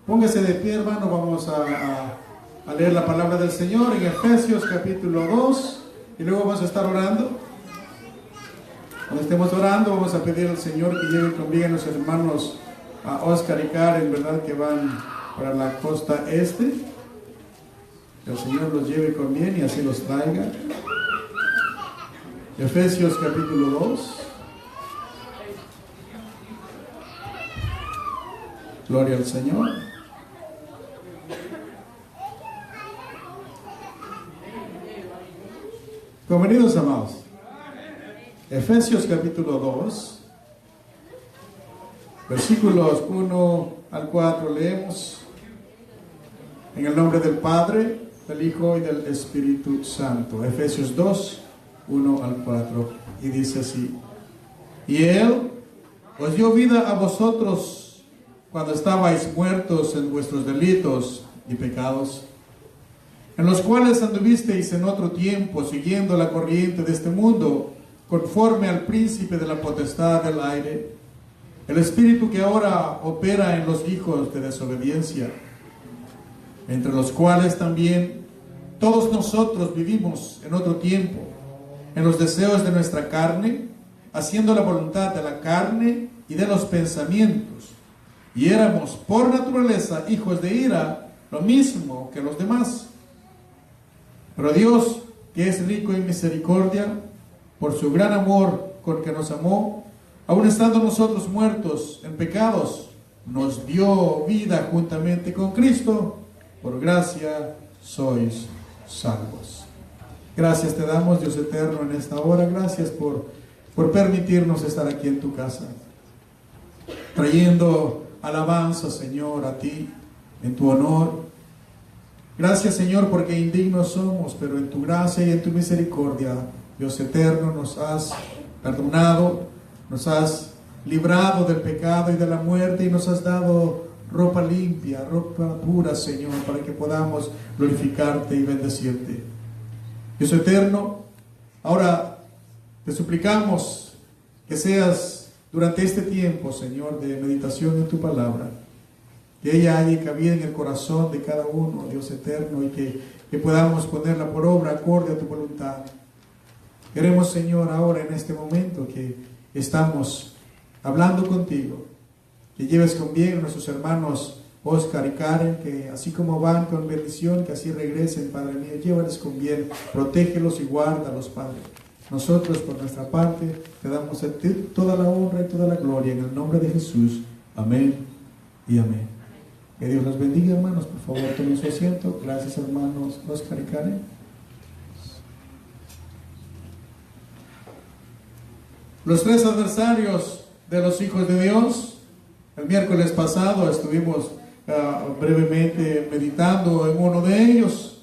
Póngase de pie, hermano, vamos a leer la palabra del Señor en Efesios capítulo 2 y luego vamos a estar orando. Cuando estemos orando vamos a pedir al Señor que lleve con bien a los hermanos a Oscar y Karen, ¿verdad? Que van para la costa este. Que el Señor los lleve con bien y así los traiga. Efesios capítulo 2. Gloria al Señor. Bienvenidos, amados. Efesios capítulo 2, versículos 1 al 4 leemos. En el nombre del Padre, del Hijo y del Espíritu Santo. Efesios 2, 1 al 4. Y dice así: Y Él os dio vida a vosotros cuando estabais muertos en vuestros delitos y pecados, en los cuales anduvisteis en otro tiempo, siguiendo la corriente de este mundo, conforme al príncipe de la potestad del aire, el espíritu que ahora opera en los hijos de desobediencia, entre los cuales también todos nosotros vivimos en otro tiempo, en los deseos de nuestra carne, haciendo la voluntad de la carne y de los pensamientos, y éramos por naturaleza hijos de ira, lo mismo que los demás. Pero Dios, que es rico en misericordia, por su gran amor con que nos amó, aun estando nosotros muertos en pecados, nos dio vida juntamente con Cristo. Por gracia sois salvos. Gracias te damos, Dios eterno, en esta hora. Gracias por permitirnos estar aquí en tu casa, trayendo alabanza, Señor, a ti, en tu honor. Gracias, Señor, porque indignos somos, pero en tu gracia y en tu misericordia, Dios eterno, nos has perdonado, nos has librado del pecado y de la muerte y nos has dado ropa limpia, ropa pura, Señor, para que podamos glorificarte y bendecirte. Dios eterno, ahora te suplicamos que seas durante este tiempo, Señor, de meditación en tu palabra, que ella haya cabida en el corazón de cada uno, Dios eterno, y que podamos ponerla por obra acorde a tu voluntad. Queremos, Señor, ahora en este momento que estamos hablando contigo, que lleves con bien a nuestros hermanos Oscar y Karen, que así como van con bendición, que así regresen, Padre mío, llévales con bien, protégelos y guárdalos, Padre. Nosotros, por nuestra parte, te damos a ti toda la honra y toda la gloria, en el nombre de Jesús. Amén y amén. Que Dios los bendiga, hermanos. Por favor, tomen su asiento. Gracias, hermanos Oscar y Karen. Los tres adversarios de los hijos de Dios. El miércoles pasado estuvimos brevemente meditando en uno de ellos.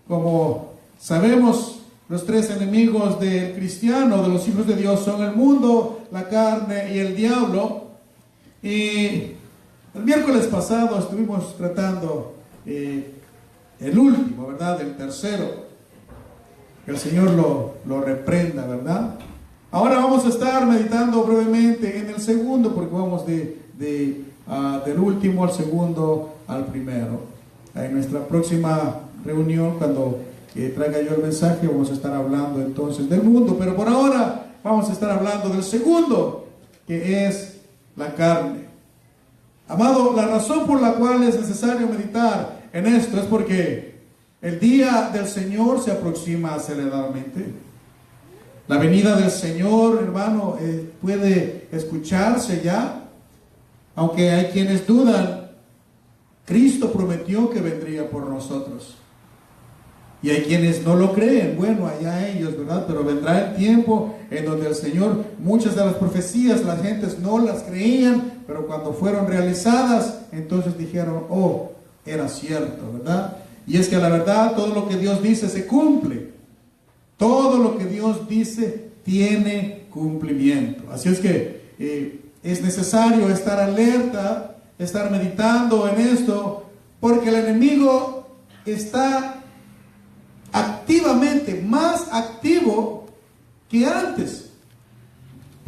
Como sabemos, los tres enemigos del cristiano, de los hijos de Dios, son el mundo, la carne y el diablo. Y el miércoles pasado estuvimos tratando el último, ¿verdad? El tercero. Que el Señor lo reprenda, ¿verdad? Ahora vamos a estar meditando brevemente en el segundo, porque vamos del último al segundo al primero. En nuestra próxima reunión, cuando traiga yo el mensaje, vamos a estar hablando entonces del mundo, pero por ahora vamos a estar hablando del segundo, que es la carne. Amado, la razón por la cual es necesario meditar en esto es porque el día del Señor se aproxima aceleradamente. La venida del Señor, hermano, puede escucharse ya, aunque hay quienes dudan. Cristo prometió que vendría por nosotros. Y hay quienes no lo creen. Bueno, allá ellos, ¿verdad? Pero vendrá el tiempo en donde el Señor, muchas de las profecías, las gentes no las creían, pero cuando fueron realizadas, entonces dijeron, oh, era cierto, ¿verdad? Y es que la verdad, todo lo que Dios dice se cumple. Todo lo que Dios dice tiene cumplimiento. Así es que es necesario estar alerta, estar meditando en esto, porque el enemigo está activamente más activo que antes.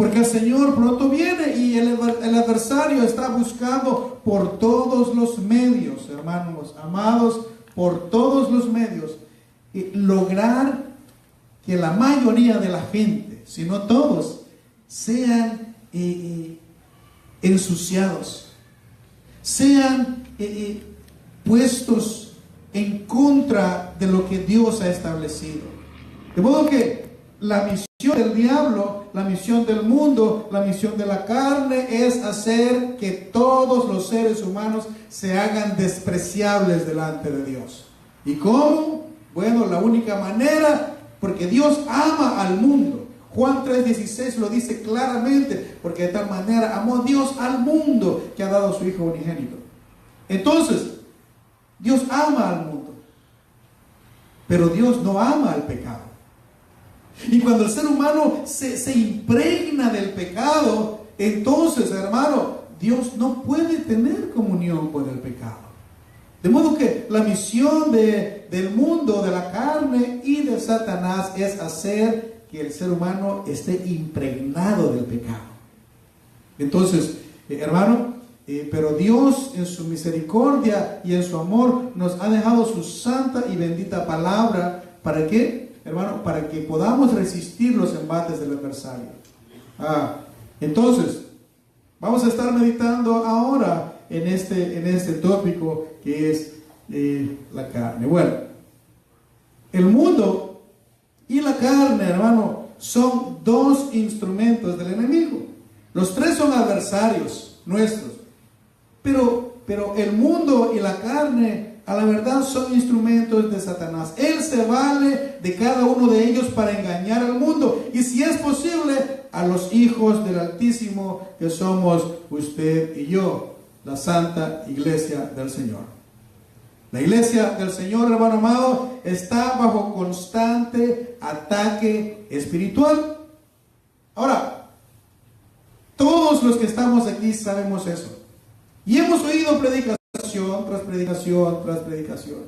Porque el Señor pronto viene y el adversario está buscando por todos los medios, hermanos amados, por todos los medios, lograr que la mayoría de la gente, si no todos, sean ensuciados, sean puestos en contra de lo que Dios ha establecido. De modo que la misión del diablo, la misión del mundo, la misión de la carne es hacer que todos los seres humanos se hagan despreciables delante de Dios. ¿Y cómo? Bueno, la única manera, porque Dios ama al mundo. Juan 3:16 lo dice claramente, porque de tal manera amó Dios al mundo que ha dado a su Hijo unigénito. Entonces, Dios ama al mundo, pero Dios no ama al pecado. Y cuando el ser humano se impregna del pecado, entonces, hermano, Dios no puede tener comunión con el pecado. De modo que la misión del mundo, de la carne y de Satanás es hacer que el ser humano esté impregnado del pecado. Entonces, hermano, pero Dios en su misericordia y en su amor nos ha dejado su santa y bendita palabra. ¿Para qué, hermano? Para que podamos resistir los embates del adversario. Entonces, vamos a estar meditando ahora en este tópico que es la carne. Bueno, el mundo y la carne, hermano, son dos instrumentos del enemigo. Los tres son adversarios nuestros. Pero el mundo y la carne, a la verdad, son instrumentos de Satanás. Él se vale de cada uno de ellos para engañar al mundo. Y si es posible, a los hijos del Altísimo, que somos usted y yo, la Santa Iglesia del Señor. La Iglesia del Señor, hermano amado, está bajo constante ataque espiritual. Ahora, todos los que estamos aquí sabemos eso. Y hemos oído predicación tras predicación tras predicación.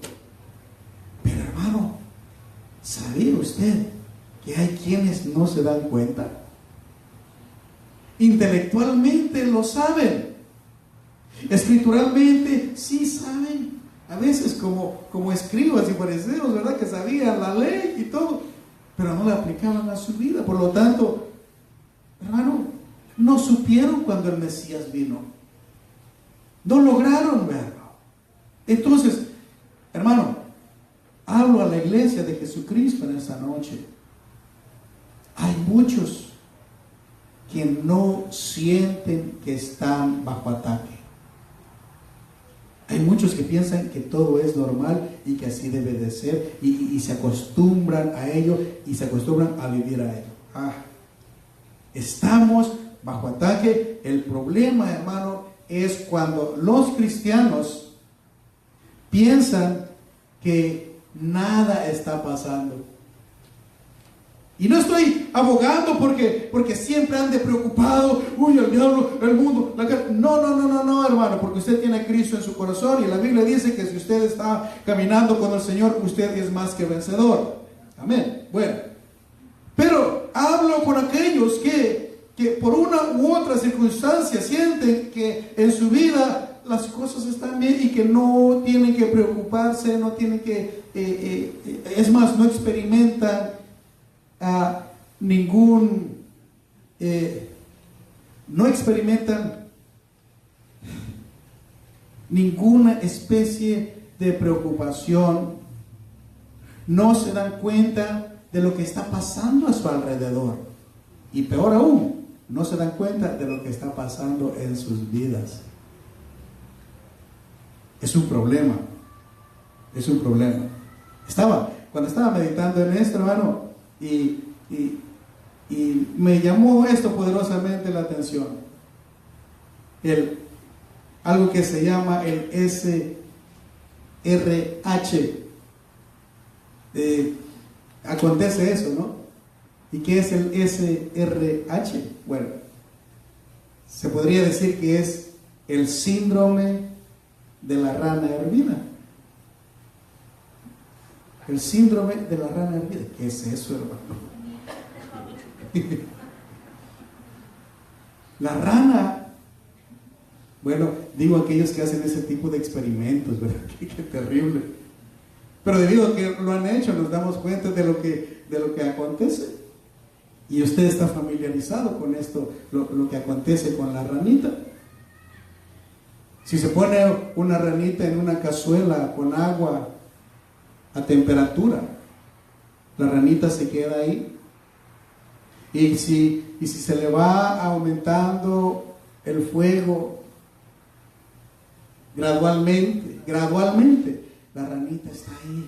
Pero, hermano, ¿sabía usted que hay quienes no se dan cuenta? Intelectualmente lo saben. Escrituralmente sí saben. A veces como escribas y fariseos, ¿verdad? Que sabían la ley y todo, pero no la aplicaban a su vida. Por lo tanto, hermano, no supieron cuando el Mesías vino. No lograron verlo. Entonces, hermano, hablo a la iglesia de Jesucristo en esta noche. Hay muchos que no sienten que están bajo ataque. Hay muchos que piensan que todo es normal y que así debe de ser y se acostumbran a ello y se acostumbran a vivir a ello. Estamos bajo ataque. El problema, hermano, es cuando los cristianos piensan que nada está pasando. Y no estoy abogando porque siempre ande preocupado. Uy, el diablo, el mundo, la carne. No, hermano, porque usted tiene a Cristo en su corazón y la Biblia dice que si usted está caminando con el Señor, usted es más que vencedor. Amén. Bueno, pero hablo con aquellos que por una u otra circunstancia sienten que en su vida las cosas están bien y que no tienen que preocuparse, no tienen que, es más, no experimentan no experimentan ninguna especie de preocupación, no se dan cuenta de lo que está pasando a su alrededor y peor aún, no se dan cuenta de lo que está pasando en sus vidas. Es un problema, es un problema. Cuando estaba meditando en esto, hermano, y me llamó esto poderosamente la atención. Algo que se llama el SRH. Acontece eso, ¿no? ¿Y qué es el SRH? Bueno, se podría decir que es el síndrome de la rana hervida. El síndrome de la rana hervida. ¿Qué es eso, hermano? La rana, bueno, digo aquellos que hacen ese tipo de experimentos, ¿verdad? Qué terrible. Pero debido a que lo han hecho, nos damos cuenta de lo que acontece. Y usted está familiarizado con esto, lo que acontece con la ranita. Si se pone una ranita en una cazuela con agua a temperatura, la ranita se queda ahí. Y si se le va aumentando el fuego gradualmente, la ranita está ahí.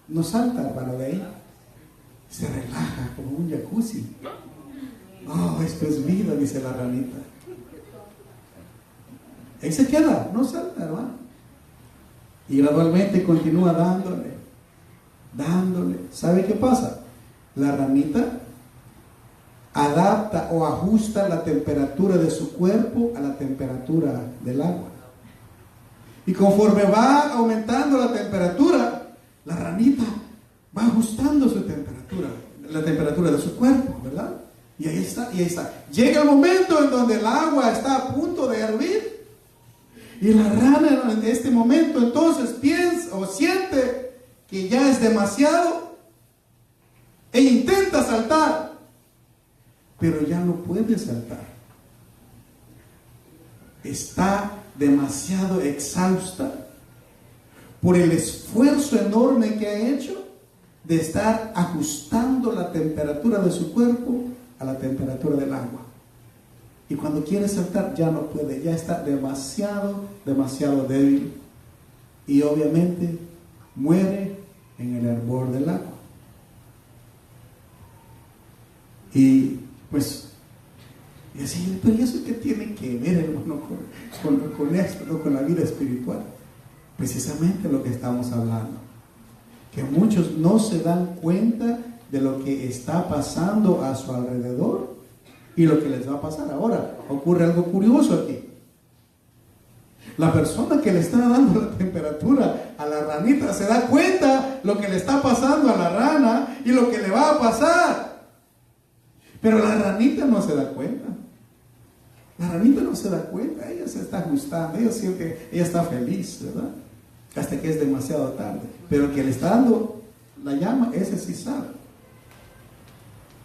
No salta, hermano, de ahí. Se relaja como un jacuzzi. Oh, esto es vida, dice la ranita. Ahí se queda, no salta, hermano. Y gradualmente continúa dándole. ¿Sabe qué pasa? La ranita adapta o ajusta la temperatura de su cuerpo a la temperatura del agua. Y conforme va aumentando la temperatura, la ranita va ajustando su temperatura, la temperatura de su cuerpo, ¿verdad? Y ahí está. Llega el momento en donde el agua está a punto de hervir. Y la rana en este momento entonces piensa o siente que ya es demasiado e intenta saltar, pero ya no puede saltar. Está demasiado exhausta por el esfuerzo enorme que ha hecho de estar ajustando la temperatura de su cuerpo a la temperatura del agua. Y cuando quiere saltar ya no puede, ya está demasiado débil. Y obviamente muere en el hervor del agua. Y pues, y así, pero ¿y eso qué tiene que ver, hermano, con esto, ¿no? Con la vida espiritual? Precisamente lo que estamos hablando. Que muchos no se dan cuenta de lo que está pasando a su alrededor y lo que les va a pasar. Ahora, ocurre algo curioso aquí. La persona que le está dando la temperatura a la ranita se da cuenta lo que le está pasando a la rana y lo que le va a pasar. Pero la ranita no se da cuenta. La ranita no se da cuenta. Ella se está ajustando. Ella siente, ella está feliz, ¿verdad? Hasta que es demasiado tarde. Pero el que le está dando la llama, ese sí sabe.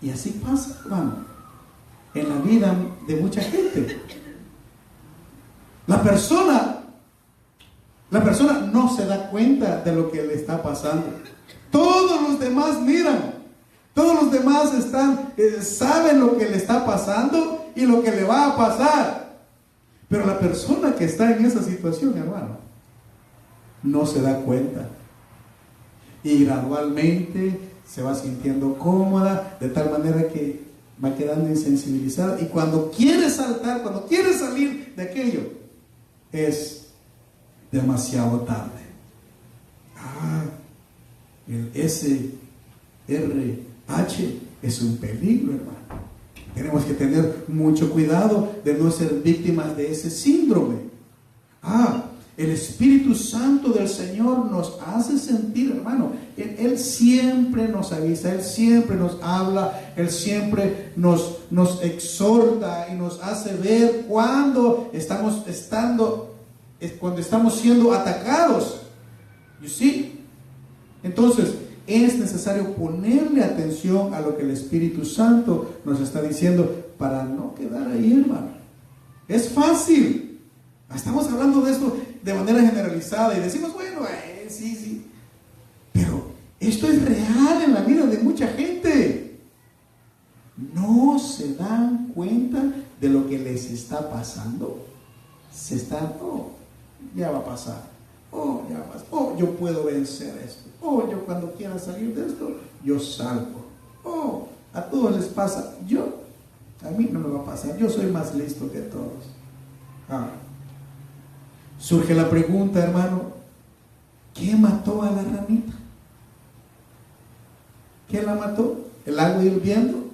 Y así pasa, hermano, en la vida de mucha gente. La persona no se da cuenta de lo que le está pasando. Todos los demás miran. Todos los demás saben lo que le está pasando y lo que le va a pasar. Pero la persona que está en esa situación, hermano, no se da cuenta. Y gradualmente se va sintiendo cómoda, de tal manera que va quedando insensibilizada. Y cuando quiere saltar, cuando quiere salir de aquello, es demasiado tarde. El SRH es un peligro, hermano. Tenemos que tener mucho cuidado de no ser víctimas de ese síndrome. El Espíritu Santo del Señor nos hace sentir, hermano. Él siempre nos avisa, Él siempre nos habla, Él siempre nos exhorta y nos hace ver cuando estamos siendo atacados. ¿You see? Entonces, es necesario ponerle atención a lo que el Espíritu Santo nos está diciendo para no quedar ahí, hermano. Es fácil. Estamos hablando de esto de manera generalizada y decimos, bueno, sí. Pero esto es real en la vida de mucha gente. No se dan cuenta de lo que les está pasando. Ya va a pasar. Ya va a pasar. Yo puedo vencer esto. Yo cuando quiera salir de esto, yo salgo. A todos les pasa. A mí no me va a pasar. Yo soy más listo que todos. Surge la pregunta, hermano, ¿qué mató a la ranita? ¿Qué la mató? ¿El agua hirviendo?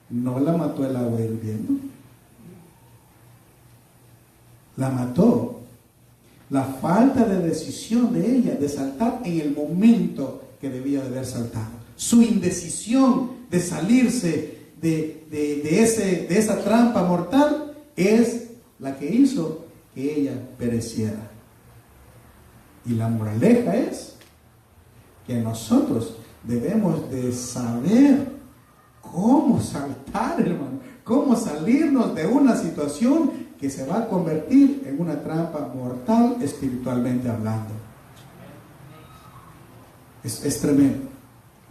No la mató el agua hirviendo. La mató la falta de decisión de ella de saltar en el momento que debía de haber saltado. Su indecisión de salirse de esa trampa mortal es la que hizo que ella pereciera. Y la moraleja es que nosotros debemos de saber cómo saltar, hermano, cómo salirnos de una situación que se va a convertir en una trampa mortal espiritualmente hablando. Es tremendo.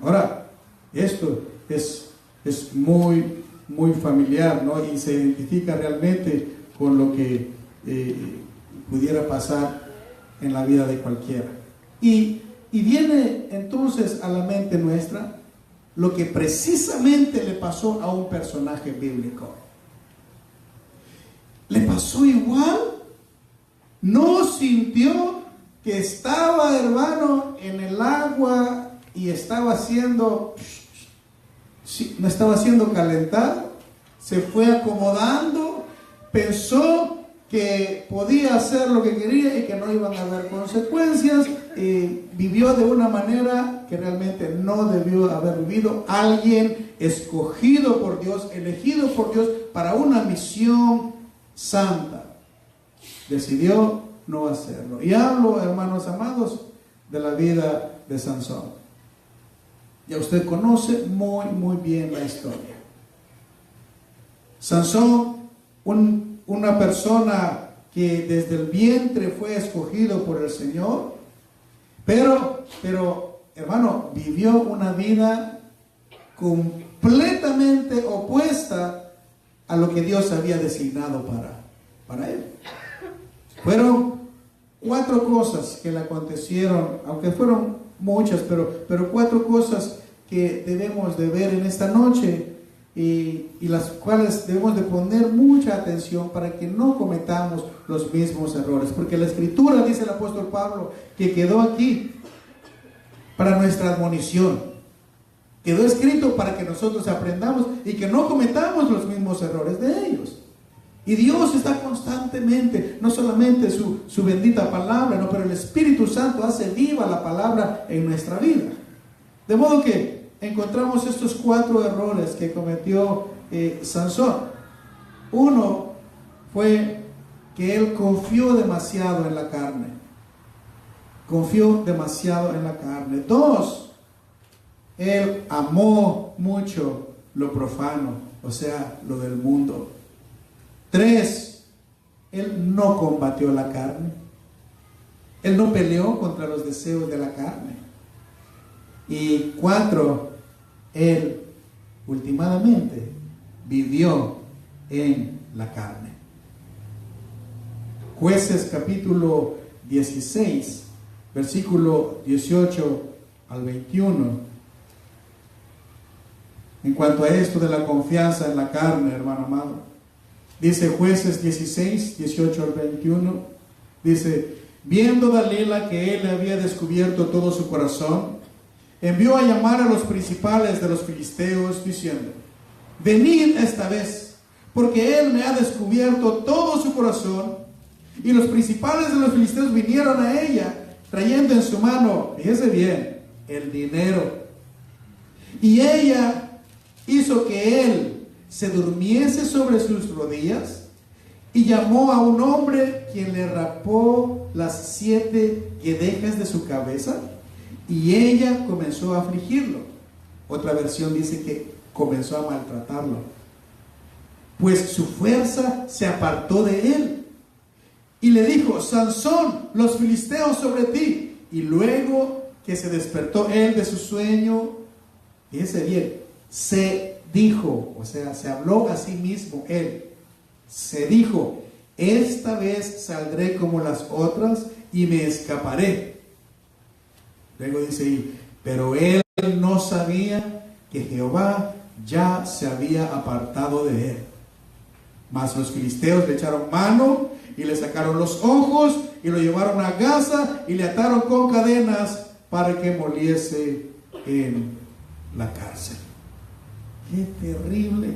Ahora, esto es muy, muy familiar, ¿no? Y se identifica realmente con lo que pudiera pasar en la vida de cualquiera. Y viene entonces a la mente nuestra lo que precisamente le pasó a un personaje bíblico. Le pasó igual. No sintió que estaba, hermano, en el agua y estaba siendo calentado. Se fue acomodando, pensó que podía hacer lo que quería y que no iban a haber consecuencias. Vivió de una manera que realmente no debió haber vivido. Alguien escogido por Dios, elegido por Dios para una misión santa, decidió no hacerlo. Y hablo, hermanos amados, de la vida de Sansón. Ya usted conoce muy, muy bien la historia. Sansón, una persona que desde el vientre fue escogido por el Señor, pero hermano, vivió una vida completamente opuesta a lo que Dios había designado para él. Fueron 4 cosas que le acontecieron, aunque fueron muchas, pero 4 cosas que debemos de ver en esta noche y las cuales debemos de poner mucha atención para que no cometamos los mismos errores, porque la Escritura, dice el apóstol Pablo, que quedó aquí para nuestra admonición, quedó escrito para que nosotros aprendamos y que no cometamos los mismos errores de ellos. Y Dios está constantemente, no solamente su bendita palabra, no, pero el Espíritu Santo hace viva la palabra en nuestra vida. De modo que encontramos estos 4 errores que cometió Sansón. Uno fue que él confió demasiado en la carne. Confió demasiado en la carne. 2, él amó mucho lo profano, o sea, lo del mundo. 3, él no combatió la carne. Él no peleó contra los deseos de la carne. Y 4, él últimamente vivió en la carne. Jueces capítulo 16, versículo 18 al 21. En cuanto a esto de la confianza en la carne, hermano amado, dice Jueces 16, 18 al 21, dice: viendo Dalila que él había descubierto todo su corazón, envió a llamar a los principales de los filisteos, diciendo: venid esta vez, porque él me ha descubierto todo su corazón. Y los principales de los filisteos vinieron a ella, trayendo en su mano, fíjese bien, el dinero. Y ella hizo que él se durmiese sobre sus rodillas y llamó a un hombre, quien le rapó las 7 guedejas de su cabeza, y ella comenzó a afligirlo. Otra versión dice que comenzó a maltratarlo, pues su fuerza se apartó de él. Y le dijo: Sansón, los filisteos sobre ti. Y luego que se despertó él de su sueño, fíjese bien, se dijo, o sea, se habló a sí mismo él, se dijo: esta vez saldré como las otras y me escaparé. Luego dice ahí: pero él no sabía que Jehová ya se había apartado de él. Mas los filisteos le echaron mano y le sacaron los ojos y lo llevaron a Gaza y le ataron con cadenas para que moliese en la cárcel. ¡Qué terrible!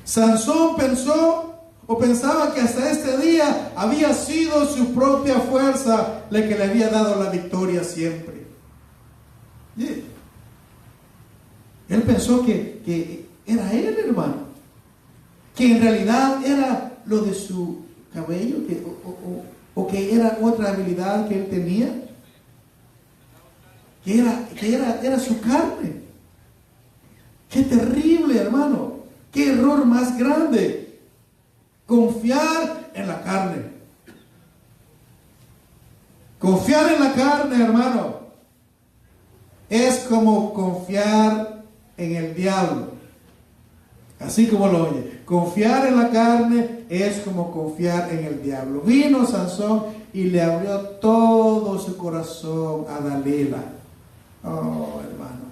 Sansón pensaba que hasta este día había sido su propia fuerza la que le había dado la victoria siempre. Él pensó que era él, hermano, que en realidad era lo de su cabello, o que era otra habilidad que él tenía, que era su carne. Qué terrible, hermano, qué error más grande, confiar en la carne. Confiar en la carne, hermano, es como confiar en el diablo. Así como lo oye, confiar en la carne es como confiar en el diablo. Vino Sansón y le abrió todo su corazón a Dalila. Oh, hermano.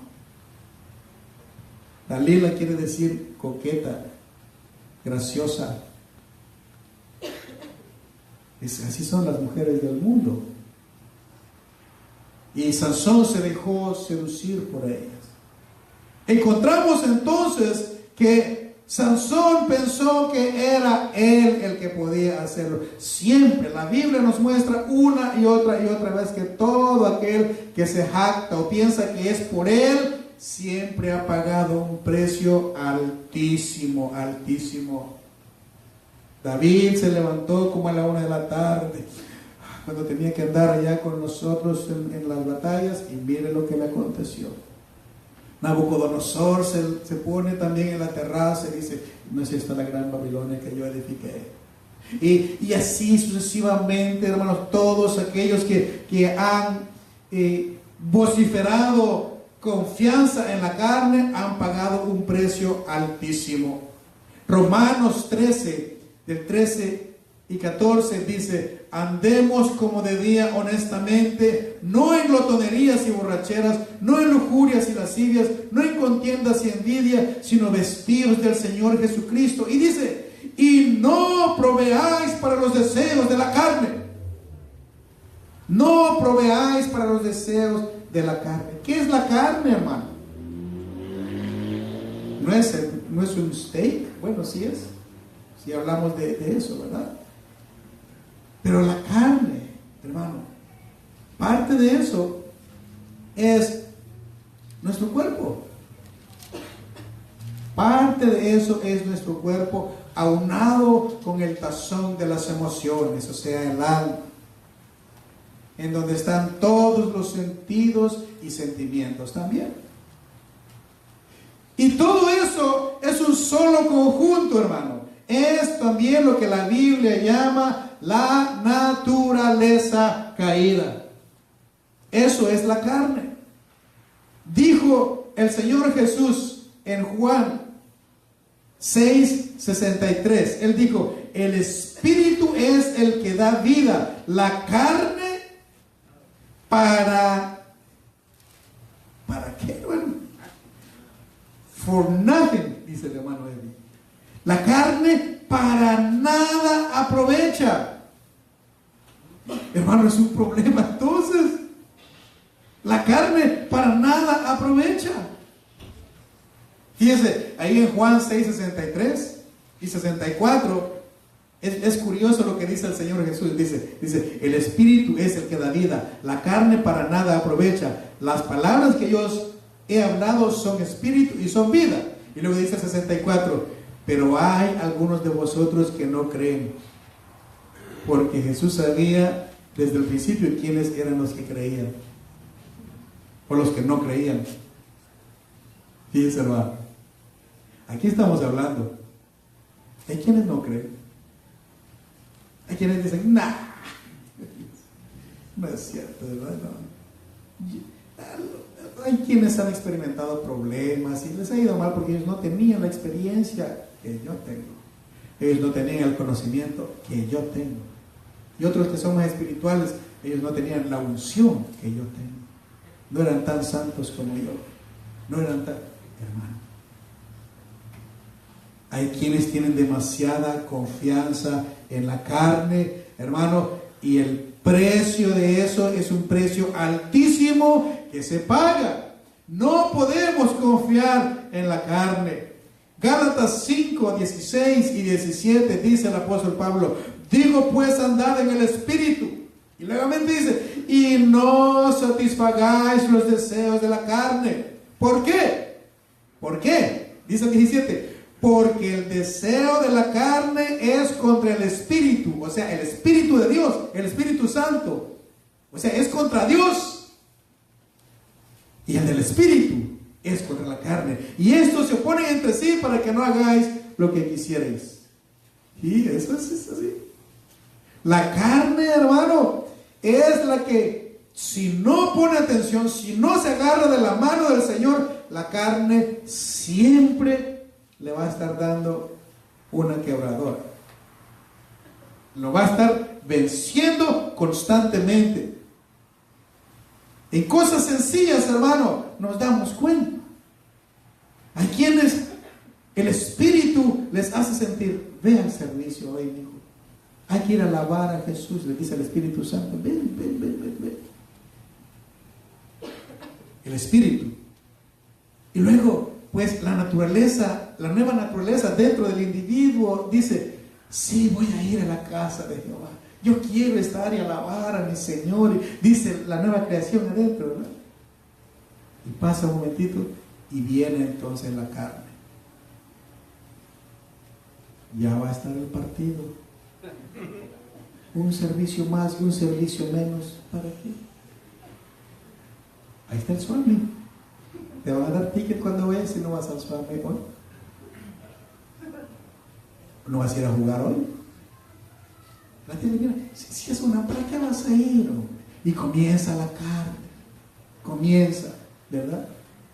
Dalila quiere decir coqueta, graciosa. Así son las mujeres del mundo. Y Sansón se dejó seducir por ellas. Encontramos entonces que Sansón pensó que era él el que podía hacerlo. Siempre la Biblia nos muestra una y otra vez que todo aquel que se jacta o piensa que es por él, siempre ha pagado un precio altísimo, altísimo. David se levantó como a la 1 de la tarde, cuando tenía que andar allá con nosotros en las batallas, y mire lo que le aconteció. Nabucodonosor se pone también en la terraza y dice: no es esta la gran Babilonia que yo edifiqué. Y así sucesivamente, hermanos, todos aquellos que han vociferado confianza en la carne han pagado un precio altísimo. Romanos 13, del 13 y 14 dice: andemos como de día honestamente, no en glotonerías y borracheras, no en lujurias y lascivias, no en contiendas y envidia, sino vestidos del Señor Jesucristo. Y dice: y no proveáis para los deseos de la carne. No proveáis para los deseos de la carne. ¿Qué es la carne, hermano? ¿No es un steak? Bueno, sí es. Si hablamos de eso, ¿verdad? Pero la carne, hermano, parte de eso es nuestro cuerpo. Parte de eso es nuestro cuerpo, aunado con el tazón de las emociones, o sea, el alma, en donde están todos los sentidos y sentimientos también. Y todo eso es un solo conjunto, hermano. Es también lo que la Biblia llama la naturaleza caída. Eso es la carne. Dijo el Señor Jesús en Juan 6:63. Él dijo: el Espíritu es el que da vida, la carne ¿para qué, hermano? For nothing, dice el hermano Eddie. La carne para nada aprovecha. Hermano, es un problema entonces. La carne para nada aprovecha. Fíjese, ahí en Juan 6:63 y 64, es curioso lo que dice el Señor Jesús. Dice, el Espíritu es el que da vida, la carne para nada aprovecha. Las palabras que yo os he hablado son espíritu y son vida. Y luego dice el 64, pero hay algunos de vosotros que no creen. Porque Jesús sabía desde el principio quiénes eran los que creían o los que no creían. Fíjense, hermano, aquí estamos hablando. Hay quienes no creen. Hay quienes dicen: nah, no es cierto, ¿verdad? No. Hay quienes han experimentado problemas y les ha ido mal porque ellos no tenían la experiencia que yo tengo. Ellos no tenían el conocimiento que yo tengo. Y otros que son más espirituales, ellos no tenían la unción que yo tengo. No eran tan santos como yo. No eran tan... Hermano, hay quienes tienen demasiada confianza en la carne, hermano, y el precio de eso es un precio altísimo que se paga. No podemos confiar en la carne. Gálatas 5:16 y 17 dice el apóstol Pablo: digo pues, andad en el Espíritu. Y luego dice: y no satisfagáis los deseos de la carne. ¿Por qué? ¿Por qué? Dice el 17: Porque el deseo de la carne es contra el Espíritu, o sea, el Espíritu de Dios, el Espíritu Santo. O sea, es contra Dios. Y el del Espíritu es contra la carne. Y estos se oponen entre sí para que no hagáis lo que quisierais. Y eso es así. La carne, hermano, es la que, si no pone atención, si no se agarra de la mano del Señor, la carne siempre le va a estar dando una quebradora. Lo va a estar venciendo constantemente. En cosas sencillas, hermano, nos damos cuenta. Hay quienes el Espíritu les hace sentir, ve al servicio hoy, hijo. Hay que ir a alabar a Jesús, le dice el Espíritu Santo, ven, ven, ven, ven, ven. El Espíritu. Y luego, pues la naturaleza, la nueva naturaleza dentro del individuo dice, sí, voy a ir a la casa de Jehová. Yo quiero estar y alabar a mi Señor. Dice la nueva creación adentro, ¿verdad? Y pasa un momentito y viene entonces la carne. Ya va a estar el partido. Un servicio más y un servicio menos. ¿Para qué? Ahí está el Swami. Te van a dar ticket cuando vayas si no vas al Swami hoy. ¿No vas a ir a jugar hoy? La gente mira, si es una, ¿para qué vas a ir? Y comienza la carne. Comienza, ¿verdad?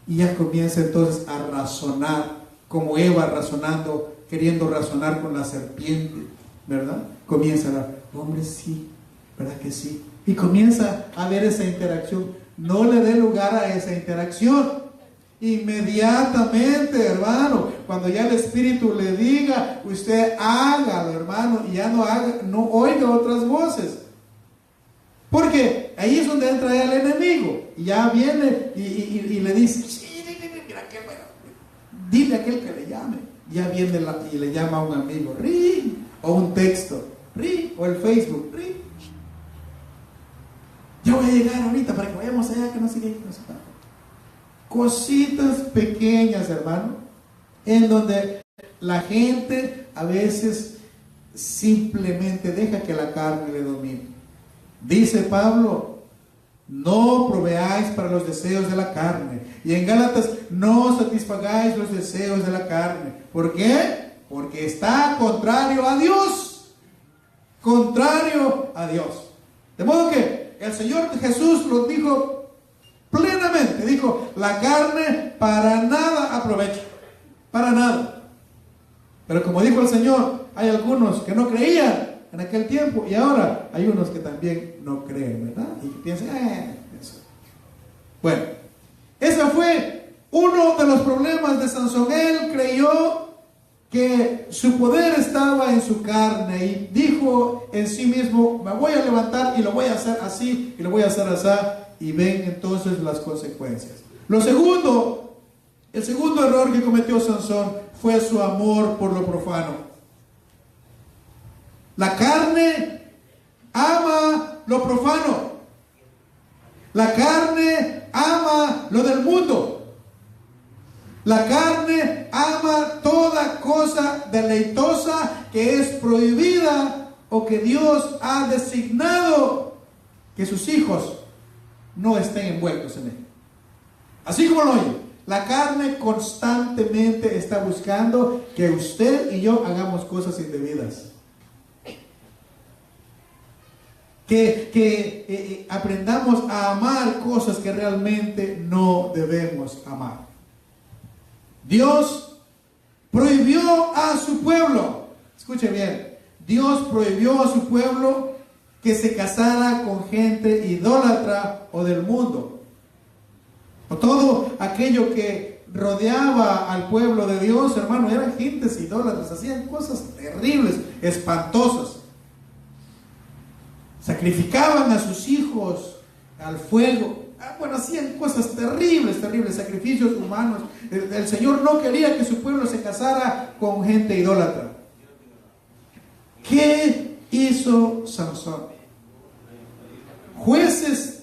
Y ya comienza entonces a razonar, como Eva razonando, queriendo razonar con la serpiente, ¿verdad? Comienza a, hombre, sí, ¿verdad que sí? Y comienza a ver esa interacción. No le dé lugar a esa interacción. Inmediatamente, hermano, cuando ya el Espíritu le diga, usted hágalo, hermano, y ya no oiga otras voces. Porque ahí es donde entra el enemigo. Y ya viene y le dice, sí, mira qué bueno, dile a aquel que le llame. Ya viene y le llama a un amigo, ring, o un texto, ring, o el Facebook, ring. Yo voy a llegar ahorita para que vayamos allá, que no sé qué, que no sé qué. Cositas pequeñas, hermano, en donde la gente a veces simplemente deja que la carne le domine. Dice Pablo, no proveáis para los deseos de la carne. Y en Gálatas, no satisfagáis los deseos de la carne. ¿Por qué? Porque está contrario a Dios. Contrario a Dios. De modo que el Señor Jesús lo dijo plenamente, dijo, la carne para nada aprovecha, para nada. Pero como dijo el Señor, hay algunos que no creían en aquel tiempo y ahora hay unos que también no creen, ¿verdad? Y que piensan, eso. Bueno, ese fue uno de los problemas de Sansón. Él creyó que su poder estaba en su carne y dijo en sí mismo, me voy a levantar y lo voy a hacer así y lo voy a hacer así. Y ven entonces las consecuencias. El segundo error que cometió Sansón fue su amor por lo profano. La carne ama lo profano. La carne ama lo del mundo. La carne ama toda cosa deleitosa que es prohibida o que Dios ha designado que sus hijos no estén envueltos en él. Así como lo oye, la carne constantemente está buscando que usted y yo hagamos cosas indebidas. Que aprendamos a amar cosas que realmente no debemos amar. Dios prohibió a su pueblo, escuche bien, Dios prohibió a su pueblo que se casara con gente idólatra o del mundo. O todo aquello que rodeaba al pueblo de Dios, hermano, eran gentes idólatras, hacían cosas terribles, espantosas. Sacrificaban a sus hijos al fuego. Bueno, hacían cosas terribles, sacrificios humanos. El Señor no quería que su pueblo se casara con gente idólatra. ¿Qué hizo Sansón? Jueces,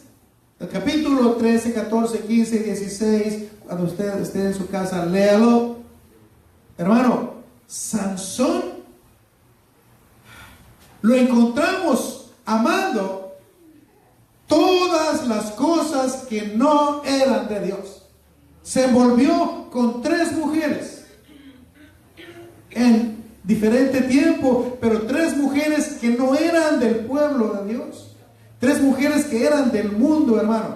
el capítulo 13, 14, 15 y 16, cuando usted esté en su casa, léalo. Hermano, lo encontramos amando todas las cosas que no eran de Dios. Se envolvió con 3 mujeres en diferente tiempo, pero 3 mujeres que no eran del pueblo de Dios. 3 mujeres que eran del mundo, hermano,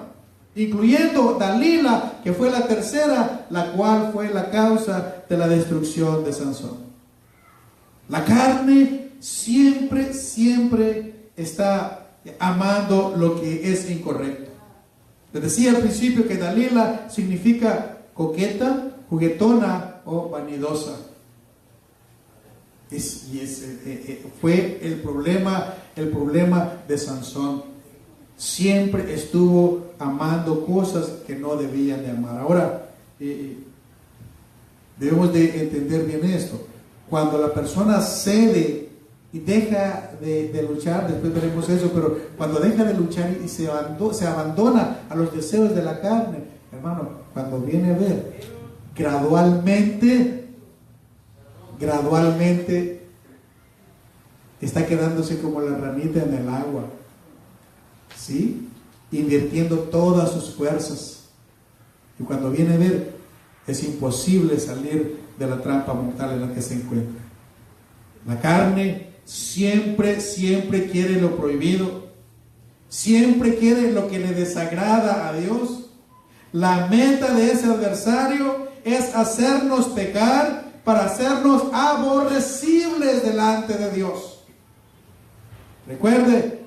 incluyendo Dalila, que fue la tercera, la cual fue la causa de la destrucción de Sansón. La carne siempre está amando lo que es incorrecto. Les decía al principio que Dalila significa coqueta, juguetona o vanidosa. Fue el problema de Sansón. Siempre estuvo amando cosas que no debían de amar. Ahora, debemos de entender bien esto. Cuando la persona cede y deja de luchar, después veremos eso, pero cuando deja de luchar y se abandona a los deseos de la carne, hermano, cuando viene a ver, gradualmente está quedándose como la ranita en el agua, ¿sí? Invirtiendo todas sus fuerzas. Y cuando viene a ver, es imposible salir de la trampa mortal en la que se encuentra. La carne siempre quiere lo prohibido, siempre quiere lo que le desagrada a Dios. La meta de ese adversario es hacernos pecar para hacernos aborrecibles delante de Dios. Recuerde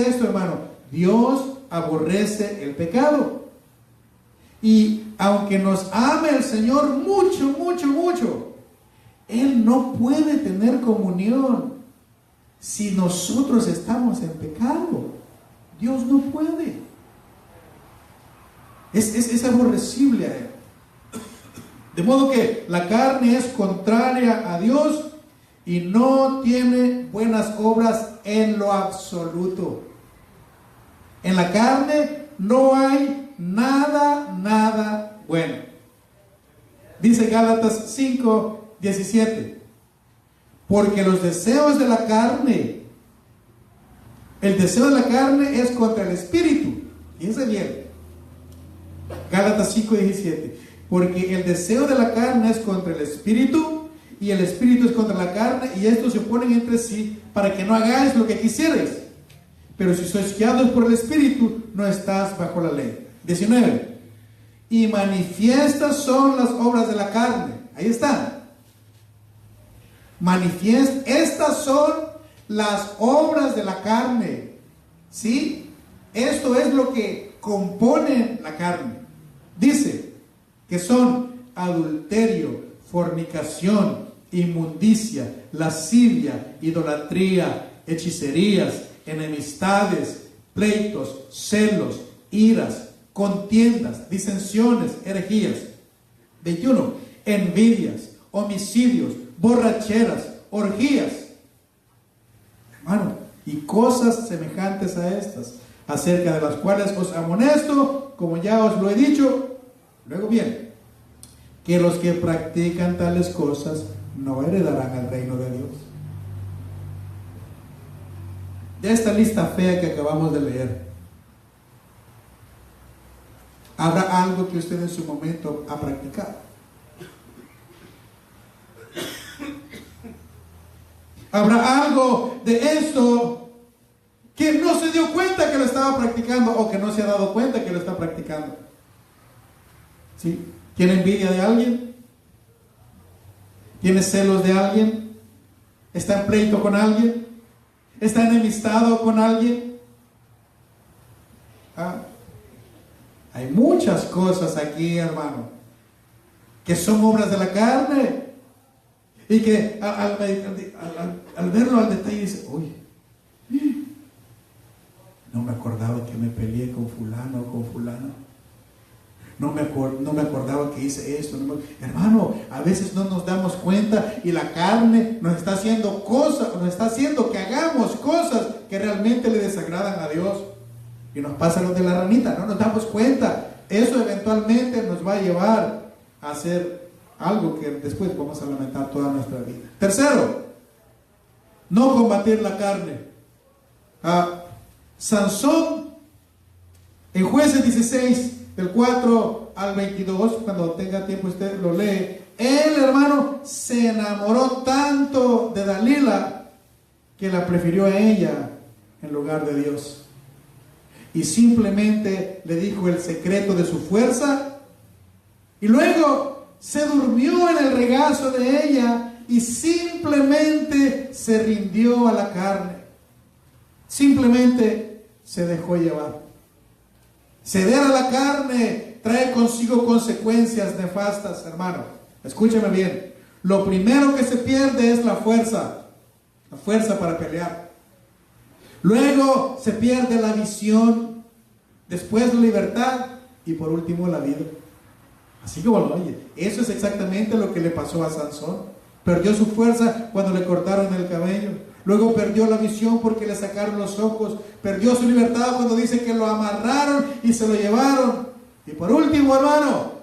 esto, hermano. Dios aborrece el pecado. Y aunque nos ame el Señor mucho, Él no puede tener comunión si nosotros estamos en pecado. Dios no puede. Es aborrecible a Él. De modo que la carne es contraria a Dios y no tiene buenas obras en lo absoluto. En la carne no hay nada bueno. Dice Gálatas 5:17. Porque los deseos de la carne, el deseo de la carne es contra el espíritu. Fíjense bien. Gálatas 5:17. Porque el deseo de la carne es contra el espíritu y el espíritu es contra la carne, y estos se oponen entre sí para que no hagáis lo que quisierais. Pero si sois guiados por el espíritu, no estás bajo la ley. 19. Y manifiestas son las obras de la carne. Ahí están. Estas son las obras de la carne. ¿Sí? Esto es lo que compone la carne. Dice que son adulterio, fornicación, inmundicia, lascivia, idolatría, hechicerías, enemistades, pleitos, celos, iras, contiendas, disensiones, herejías. 21. Envidias, homicidios, borracheras, orgías. Hermano, y cosas semejantes a estas, acerca de las cuales os amonesto, como ya os lo he dicho. Luego bien, que los que practican tales cosas no heredarán el reino de Dios. De esta lista fea que acabamos de leer, ¿habrá algo que usted en su momento ha practicado? ¿Habrá algo de esto que no se dio cuenta que lo estaba practicando, o que no se ha dado cuenta que lo está practicando? ¿Sí? ¿Tiene envidia de alguien? ¿Tiene celos de alguien? ¿Está en pleito con alguien? ¿Está enemistado con alguien? Hay muchas cosas aquí, hermano, que son obras de la carne, y que al verlo al detalle dice: oye, no me acordaba que me peleé con fulano o con fulano. No me acordaba que hice esto. Hermano, a veces no nos damos cuenta y la carne nos está haciendo cosas, nos está haciendo que hagamos cosas que realmente le desagradan a Dios. Y nos pasa lo de la ranita, no nos damos cuenta. Eso eventualmente nos va a llevar a hacer algo que después vamos a lamentar toda nuestra vida. Tercero, no combatir la carne. Sansón, en Jueces 16, del 4 al 22, cuando tenga tiempo usted lo lee. Él, hermano, se enamoró tanto de Dalila que la prefirió a ella en lugar de Dios. Y simplemente le dijo el secreto de su fuerza. Y luego se durmió en el regazo de ella y simplemente se rindió a la carne. Simplemente se dejó llevar. Ceder a la carne trae consigo consecuencias nefastas, hermano. Escúcheme bien. Lo primero que se pierde es la fuerza para pelear. Luego se pierde la visión, después la libertad y por último la vida. Así como lo oye. Eso es exactamente lo que le pasó a Sansón. Perdió su fuerza cuando le cortaron el cabello. Luego perdió la visión porque le sacaron los ojos. Perdió su libertad cuando dice que lo amarraron y se lo llevaron. Y por último, hermano,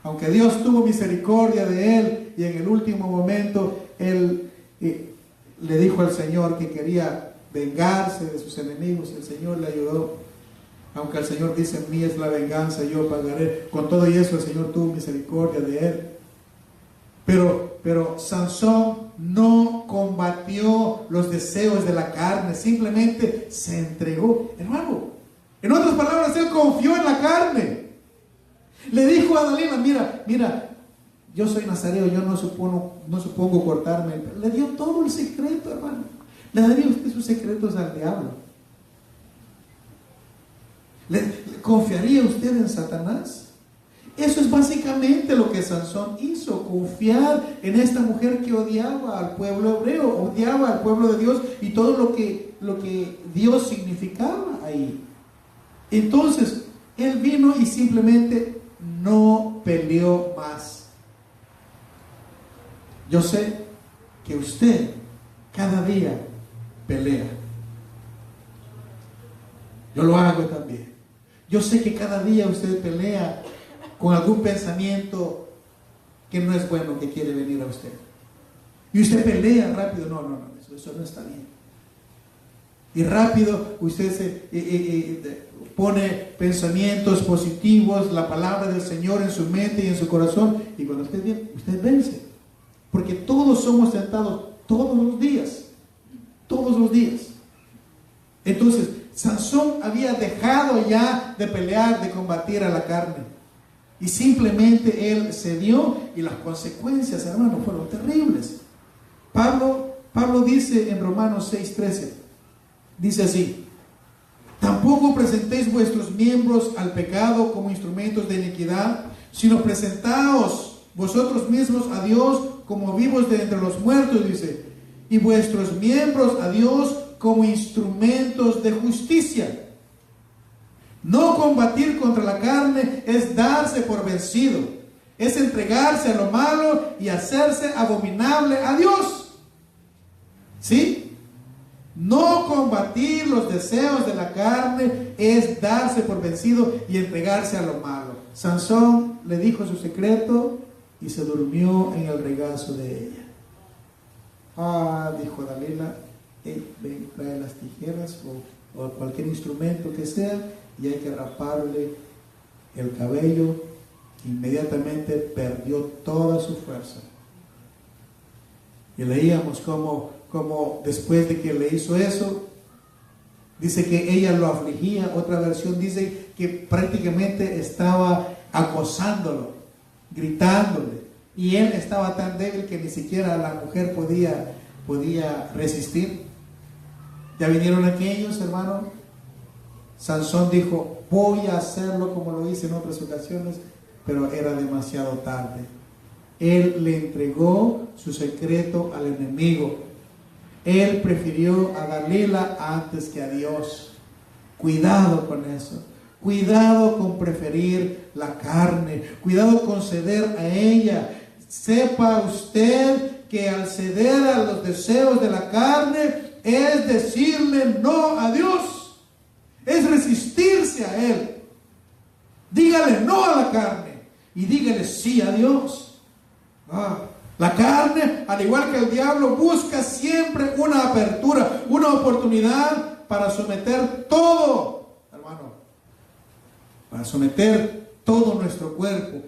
aunque Dios tuvo misericordia de él y en el último momento él le dijo al Señor que quería vengarse de sus enemigos, y el Señor le ayudó. Aunque el Señor dice: mía es la venganza, yo pagaré. Con todo y eso el Señor tuvo misericordia de él. Pero Sansón no combatió los deseos de la carne, simplemente se entregó. Hermano, en otras palabras, él confió en la carne. Le dijo a Dalila: mira, yo soy nazareo, yo no supongo cortarme. Le dio todo el secreto, hermano. ¿Le daría usted sus secretos al diablo? ¿Confiaría usted en Satanás? Eso es básicamente lo que Sansón hizo, confiar en esta mujer que odiaba al pueblo hebreo, odiaba al pueblo de Dios y todo lo que Dios significaba ahí. Entonces, él vino y simplemente no peleó más. Yo sé que usted cada día pelea. Yo lo hago también. Yo sé que cada día usted pelea con algún pensamiento que no es bueno, que quiere venir a usted. Y usted pelea rápido. No, eso no está bien. Y rápido usted se pone pensamientos positivos, la palabra del Señor en su mente y en su corazón. Y cuando usted viene, usted vence. Porque todos somos tentados todos los días. Todos los días. Entonces, Sansón había dejado ya de pelear, de combatir a la carne. Y simplemente él cedió y las consecuencias, hermano, fueron terribles. Pablo dice en Romanos 6:13, dice así: tampoco presentéis vuestros miembros al pecado como instrumentos de iniquidad, sino presentaos vosotros mismos a Dios como vivos de entre los muertos, dice, y vuestros miembros a Dios como instrumentos de justicia. No combatir contra la carne es darse por vencido, es entregarse a lo malo y hacerse abominable a Dios. ¿Sí? No combatir los deseos de la carne es darse por vencido y entregarse a lo malo. Sansón le dijo su secreto y se durmió en el regazo de ella. Dijo Dalila: ven, trae las tijeras o cualquier instrumento que sea, y hay que raparle el cabello. Inmediatamente perdió toda su fuerza. Y leíamos como después de que le hizo eso, dice que ella lo afligía. Otra versión dice que prácticamente estaba acosándolo, gritándole, y él estaba tan débil que ni siquiera la mujer podía resistir. Ya vinieron aquellos, hermano. Sansón dijo: voy a hacerlo como lo hice en otras ocasiones, pero era demasiado tarde. Él le entregó su secreto al enemigo. Él prefirió a Dalila antes que a Dios. Cuidado con eso. Cuidado con preferir la carne. Cuidado con ceder a ella. Sepa usted que al ceder a los deseos de la carne es decirle no a Dios. Es resistirse a Él. Dígale no a la carne y dígale sí a Dios. La carne al igual que el diablo, busca siempre una apertura, una oportunidad para someter todo, hermano, para someter todo nuestro cuerpo,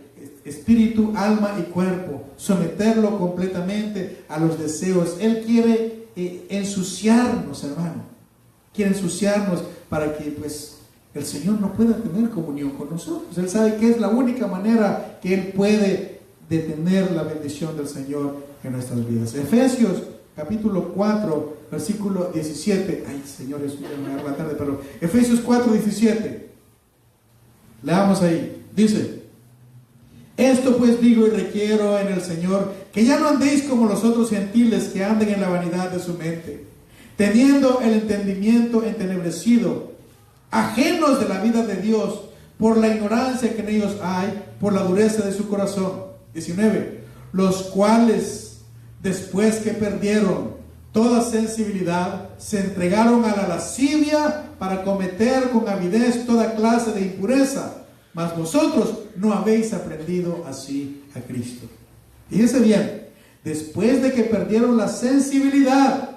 espíritu, alma y cuerpo, someterlo completamente a los deseos. Él quiere ensuciarnos, hermano, quiere ensuciarnos para que pues el Señor no pueda tener comunión con nosotros. Él sabe que es la única manera que Él puede detener la bendición del Señor en nuestras vidas. Efesios capítulo 4 versículo 17. Ay, señores, me agarra la tarde, pero Efesios 4, 17. Leamos ahí. Dice: esto pues digo y requiero en el Señor, que ya no andéis como los otros gentiles que andan en la vanidad de su mente, teniendo el entendimiento entenebrecido, ajenos de la vida de Dios, por la ignorancia que en ellos hay, por la dureza de su corazón. 19. Los cuales, después que perdieron toda sensibilidad, se entregaron a la lascivia para cometer con avidez toda clase de impureza. Mas vosotros no habéis aprendido así a Cristo. Fíjense bien, después de que perdieron la sensibilidad,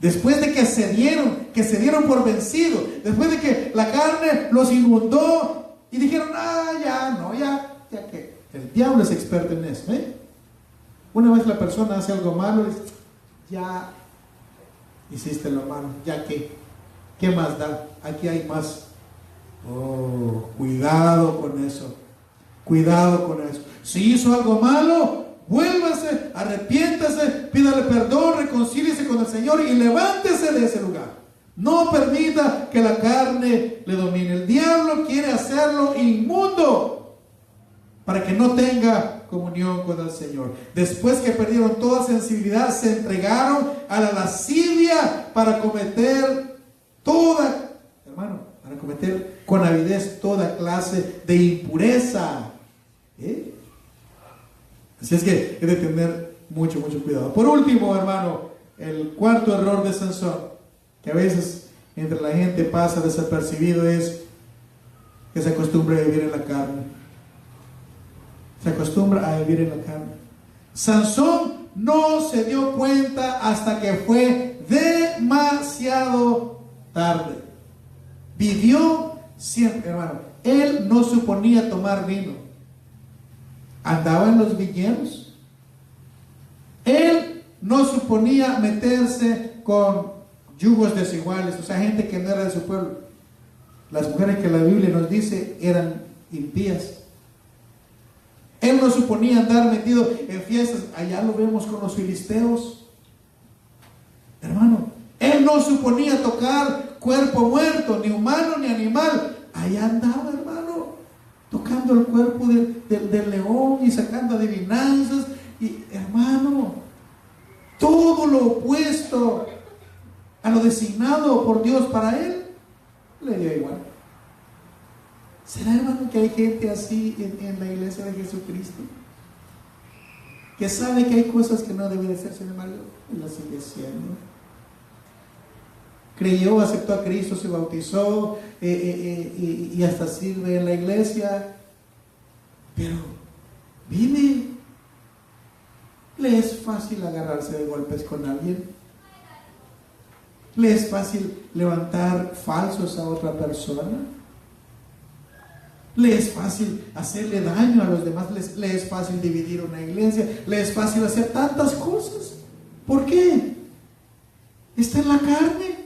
después de que se dieron por vencidos, después de que la carne los inundó y dijeron: ya que el diablo es experto en eso, Una vez la persona hace algo malo, dice: ya hiciste lo malo, ya que, ¿qué más da? Aquí hay más. Oh, cuidado con eso, cuidado con eso. Si hizo algo malo, vuélvase, arrepiéntase, pídale perdón, reconcíliese con el Señor y levántese de ese lugar. No permita que la carne le domine. El diablo quiere hacerlo inmundo para que no tenga comunión con el Señor. Después que perdieron toda sensibilidad, se entregaron a la lascivia para cometer con avidez toda clase de impureza. Así es que hay de tener mucho cuidado. Por último, hermano, el cuarto error de Sansón, que a veces entre la gente pasa desapercibido, es que se acostumbra a vivir en la carne. Se acostumbra a vivir en la carne. Sansón no se dio cuenta hasta que fue demasiado tarde. Vivió siempre, hermano. Él no suponía tomar vino. Andaba en los viñedos. Él no suponía meterse con yugos desiguales, o sea, gente que no era de su pueblo. Las mujeres que la Biblia nos dice eran impías. Él no suponía andar metido en fiestas. Allá lo vemos con los filisteos, hermano. Él no suponía tocar cuerpo muerto, ni humano ni animal. Allá andaba, hermano, tocando el cuerpo del león y sacando adivinanzas. Y, hermano, todo lo opuesto a lo designado por Dios para él, le dio igual. ¿Será, hermano, que hay gente así en la iglesia de Jesucristo? Que sabe que hay cosas que no deben de ser, sin embargo, y las sigue haciendo. Creyó, aceptó a Cristo, se bautizó y hasta sirve en la iglesia, pero vive. ¿Le es fácil agarrarse de golpes con alguien? ¿Le es fácil levantar falsos a otra persona? ¿Le es fácil hacerle daño a los demás? ¿Le es fácil dividir una iglesia? ¿Le es fácil hacer tantas cosas? ¿Por qué? Está en la carne,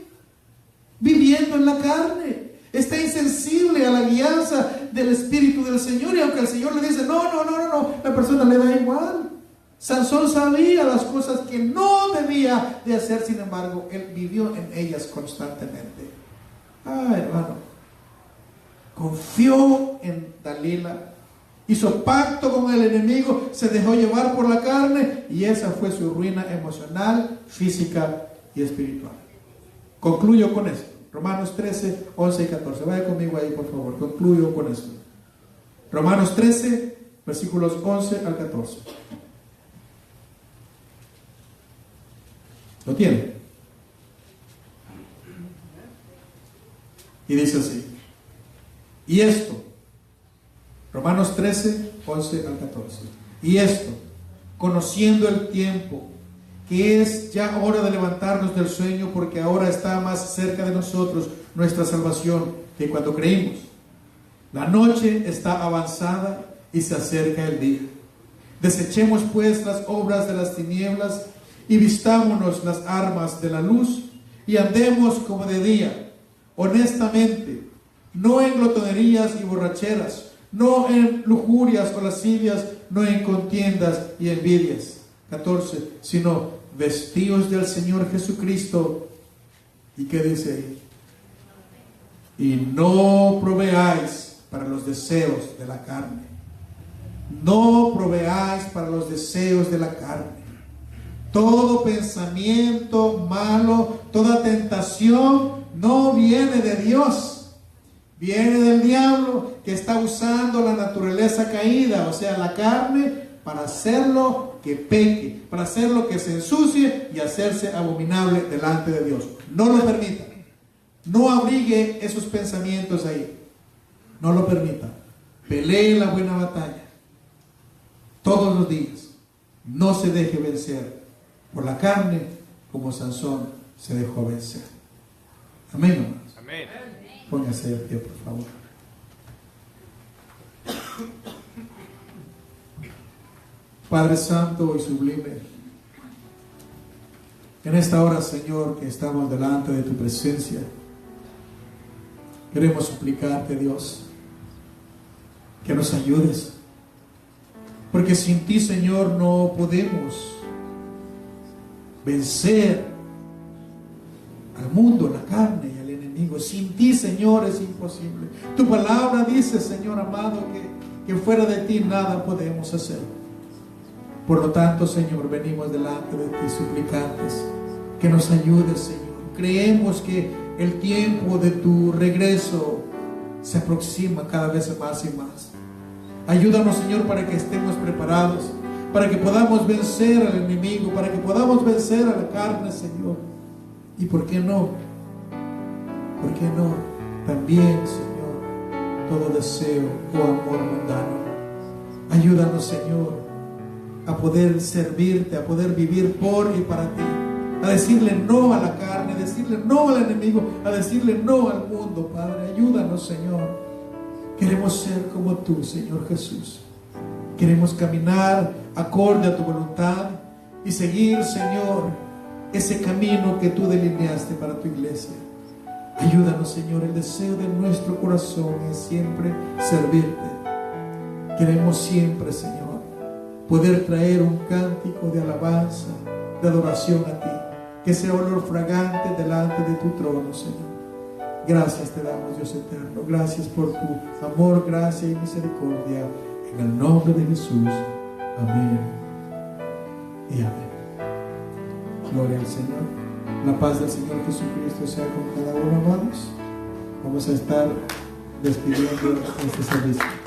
viviendo en la carne. Está insensible a la guianza del Espíritu del Señor, y aunque el Señor le dice no, la persona le da igual. Sansón sabía las cosas que no debía de hacer, sin embargo, él vivió en ellas constantemente. Hermano, confió en Dalila, hizo pacto con el enemigo, se dejó llevar por la carne, y esa fue su ruina emocional, física y espiritual. Concluyo con esto. Romanos 13, 11 y 14. Vaya conmigo ahí, por favor. Concluyo con esto. Romanos 13, versículos 11 al 14. ¿Lo tiene? Y dice así. Y esto, Romanos 13, 11 al 14. Y esto, conociendo el tiempo, que es ya hora de levantarnos del sueño, porque ahora está más cerca de nosotros nuestra salvación que cuando creímos. La noche está avanzada y se acerca el día. Desechemos pues las obras de las tinieblas y vistámonos las armas de la luz y andemos como de día, honestamente, no en glotonerías y borracheras, no en lujurias o lascivias, no en contiendas y envidias. 14. Sino vestíos del Señor Jesucristo. ¿Y qué dice ahí? Y no proveáis para los deseos de la carne. No proveáis para los deseos de la carne. Todo pensamiento malo, toda tentación no viene de Dios. Viene del diablo, que está usando la naturaleza caída, o sea, la carne, para hacerlo que peque, para hacerlo que se ensucie y hacerse abominable delante de Dios. No lo permita. No abrigue esos pensamientos ahí. No lo permita. Pelee la buena batalla todos los días. No se deje vencer por la carne como Sansón se dejó vencer. Amén, hermanos. Amén. Póngase de pie, por favor. Padre Santo y Sublime, en esta hora, Señor, que estamos delante de tu presencia, queremos suplicarte, Dios, que nos ayudes, porque sin ti, Señor, no podemos vencer al mundo, la carne y al enemigo. Sin ti, Señor, es imposible. Tu palabra dice, Señor amado, que fuera de ti nada podemos hacer. Por lo tanto, Señor, venimos delante de ti suplicantes que nos ayudes, Señor. Creemos que el tiempo de tu regreso se aproxima cada vez más y más. Ayúdanos, Señor, para que estemos preparados, para que podamos vencer al enemigo, para que podamos vencer a la carne, Señor. Y ¿por qué no? ¿Por qué no? También, Señor, todo deseo o amor mundano. Ayúdanos, Señor, a poder servirte, a poder vivir por y para ti, a decirle no a la carne, a decirle no al enemigo, a decirle no al mundo. Padre, ayúdanos, Señor. Queremos ser como tú, Señor Jesús. Queremos caminar acorde a tu voluntad y seguir, Señor, ese camino que tú delineaste para tu iglesia. Ayúdanos, Señor. El deseo de nuestro corazón es siempre servirte. Queremos siempre, Señor, poder traer un cántico de alabanza, de adoración a ti, que sea olor fragante delante de tu trono, Señor. Gracias te damos, Dios eterno. Gracias por tu amor, gracia y misericordia. En el nombre de Jesús. Amén y amén. Gloria al Señor. La paz del Señor Jesucristo sea con cada uno, amados. Vamos a estar despidiendo este servicio.